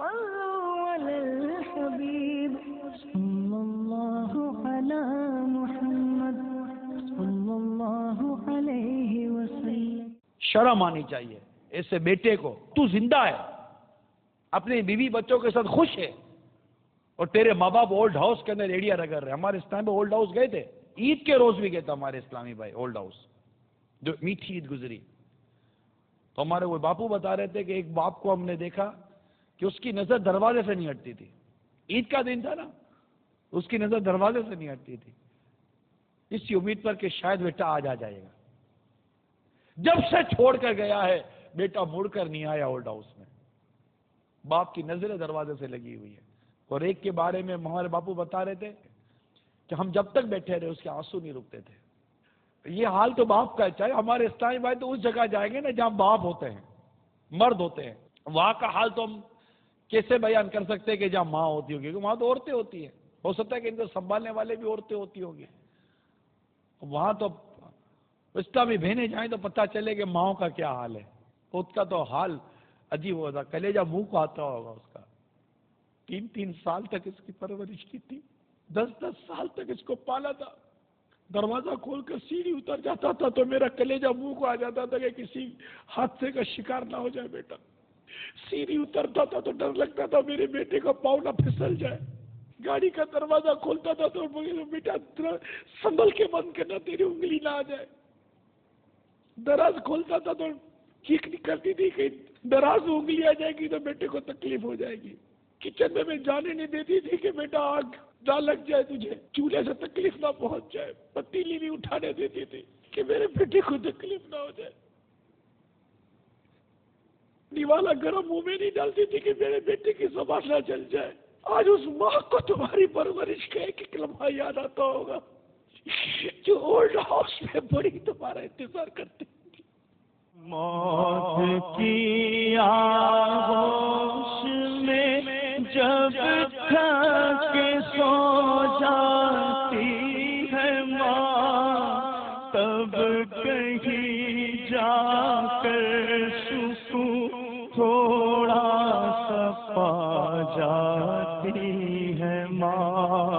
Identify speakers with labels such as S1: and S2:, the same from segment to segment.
S1: صلوا علی الحبیب صلی اللہ علی محمد صلی اللہ علیہ وسلم.
S2: شرم آنی چاہیے ایسے بیٹے کو. تو زندہ ہے، اپنے بیوی بچوں کے ساتھ خوش ہے، اور تیرے ماں باپ اولڈ ہاؤس کے اندر ایڑیاں رگڑ رہے. ہمارے اسلام میں اولڈ ہاؤس گئے تھے، عید کے روز بھی گئے تھے ہمارے اسلامی بھائی اولڈ ہاؤس، جو میٹھی عید گزری. تو ہمارے وہ باپو بتا رہے تھے کہ ایک باپ کو ہم نے دیکھا کہ اس کی نظر دروازے سے نہیں ہٹتی تھی. عید کا دن تھا نا، اس کی نظر دروازے سے نہیں ہٹتی تھی، اسی امید پر کہ شاید بیٹا آج آ جائے گا. جب سے چھوڑ کر گیا ہے بیٹا مڑ کر نہیں آیا اولڈ ہاؤس میں. باپ کی نظریں دروازے سے لگی ہوئی ہے. اور ایک کے بارے میں ہمارے باپو بتا رہے تھے کہ ہم جب تک بیٹھے رہے اس کے آنسو نہیں رکتے تھے. یہ حال تو باپ کا ہے. چاہے ہمارے اسلامی بھائی تو اس جگہ جائیں گے نا جہاں باپ ہوتے ہیں، مرد ہوتے ہیں. وہاں کا حال تو ہم کیسے بیان کر سکتے ہیں کہ جہاں ماں ہوتی ہوگی، کیونکہ وہاں تو عورتیں ہوتی ہیں. ہو سکتا ہے کہ ان کو سنبھالنے والے بھی عورتیں ہوتی ہوں گی. وہاں تو اسلامی بہنیں جائیں تو پتہ چلے کہ ماؤں کا کیا حال ہے. اس کا تو حال عجیب ہوتا، کلیجہ منہ کو آتا ہوگا اس کا. 3 سال تک اس کی پرورش کی تھی، 10 سال تک اس کو پالا تھا. دروازہ کھول کر سیڑھی اتر جاتا تھا تو میرا کلیجہ منہ کو آ جاتا تھا کہ کسی حادثے کا شکار نہ ہو جائے بیٹا. سیڑھی اترتا تھا تو ڈر لگتا تھا میرے بیٹے کا پاؤں نہ پھسل جائے. گاڑی کا دروازہ کھولتا تھا تو بیٹا سنبھل کے بند کرنا، تیری انگلی نہ آ جائے. دراز کھولتا تھا تو چیخ نکلتی تھی کہ دراز انگلی آ جائے گی تو بیٹے کو تکلیف ہو جائے گی. کچن میں جانے نہیں دیتی تھی کہ بیٹا آگ نہ لگ جائے تجھے، چولہے سے تکلیف نہ پہنچ جائے. پتیلی نہیں اٹھانے دیتی تھی کہ میرے بیٹے کو تکلیف نہ ہو جائے. نیوالا گرم منہ میں نہیں ڈالتی تھی کہ میرے بیٹے کی زبان نہ چل جائے. آج اس ماں کو تمہاری پرورش کا ایک لمحہ یاد آتا ہوگا جو اولڈ ہاؤس میں بڑی تمہارا انتظار کرتے.
S3: موت کی آغوش میں جب تھک سو جاتی ہے ماں، تب کہیں جا کر سکون تھوڑا سا پا جاتی ہے ماں.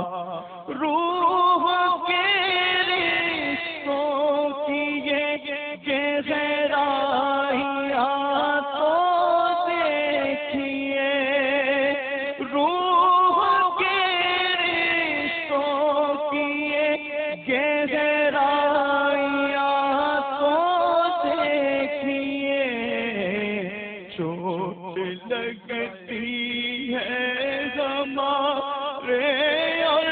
S3: روح کے رشتوں کی یہ گہرائیاں تو دیکھیے، روح کے رشتوں کی یہ گہرائیاں تو دیکھیے. چوٹ لگتی ہے ہمارے اور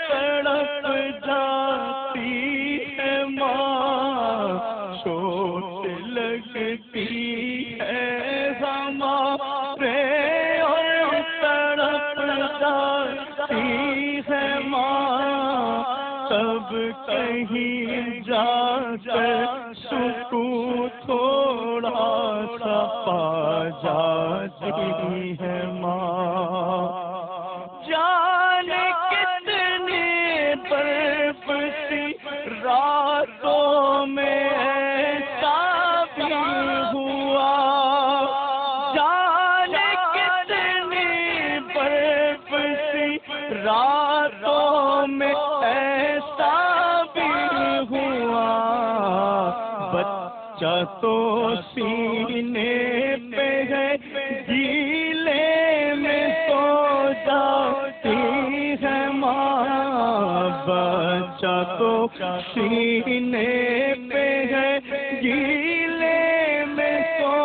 S3: تڑپ جاتی ہے ماں. چوٹ لگتی ہے ہمارے اور تڑپ جاتی ہے ماں. تب کہیں جا کر سکون تھوڑا سا پا جاتی ہے ماں. جانے کتنے برف سی راتوں میں ایسا بھی ہوا، جانے کتنے برف سی راتوں میں ایسا بھی ہوا. بچہ تو سینے پہ ہے گیلے میں سو جاتی ہے ماں. بچہ تو سینے پہ ہے گیلے میں سو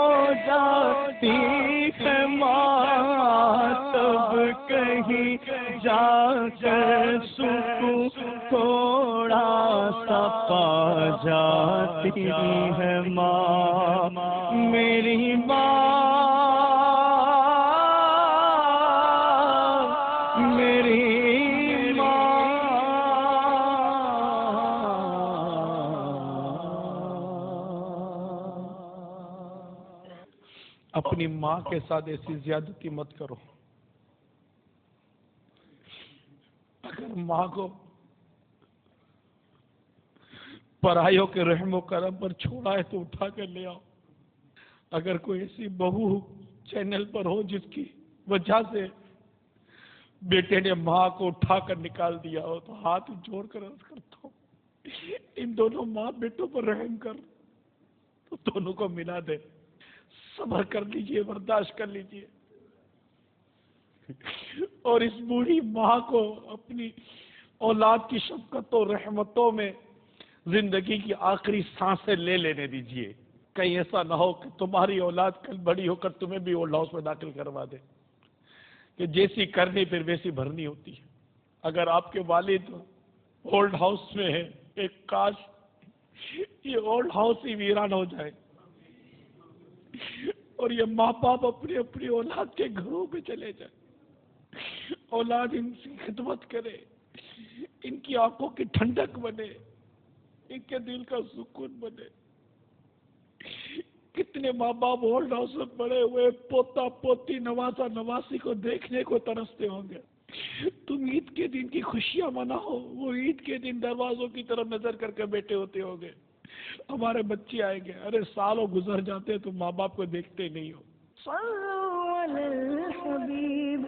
S3: جاتی ہے ماں. تب کہیں جا کر سکون تھوڑا سا پا جاتی ہے ماں. میری ماں، میری ماں.
S2: اپنی ماں کے ساتھ ایسی زیادتی مت کرو. اگر ماں کو پرائیوں کے رحم و کرم پر چھوڑا ہے تو اٹھا کر لے آؤ. اگر کوئی ایسی بہو چینل پر ہو جس کی وجہ سے بیٹے نے ماں کو اٹھا کر نکال دیا ہو تو ہاتھ جوڑ کر عرض کرتا ہوں ان دونوں ماں بیٹوں پر رحم کر تو دونوں کو ملا دے، صبر کر لیجئے، برداشت کر لیجئے، اور اس بوڑھی ماں کو اپنی اولاد کی شفقت و رحمتوں میں زندگی کی آخری سانسیں لے لینے دیجئے۔ کہیں ایسا نہ ہو کہ تمہاری اولاد کل بڑی ہو کر تمہیں بھی اولڈ ہاؤس میں داخل کروا دے، کہ جیسی کرنی پھر ویسی بھرنی ہوتی ہے۔ اگر آپ کے والد اولڈ ہاؤس میں ہیں، ایک کاش یہ اولڈ ہاؤس ہی ویران ہو جائے اور یہ ماں باپ اپنی اپنی اولاد کے گھروں میں چلے جائیں، اولاد ان کی خدمت کرے، ان کی آنکھوں کی ٹھنڈک بنے، ان کے دل کا سکون بنے۔ کتنے ماں باپ اولڈ ہاؤس میں پڑے ہوئے پوتا پوتی نوازا نواسی کو دیکھنے کو ترستے ہوں گے۔ تم عید کے دن کی خوشیاں مناؤ، وہ عید کے دن دروازوں کی طرف نظر کر کے بیٹھے ہوتے ہوں گے، ہمارے بچے آئیں گے، ارے سالوں گزر جاتے ہیں، تم ماں باپ کو دیکھتے نہیں ہو۔
S1: صلوا علی الحبیب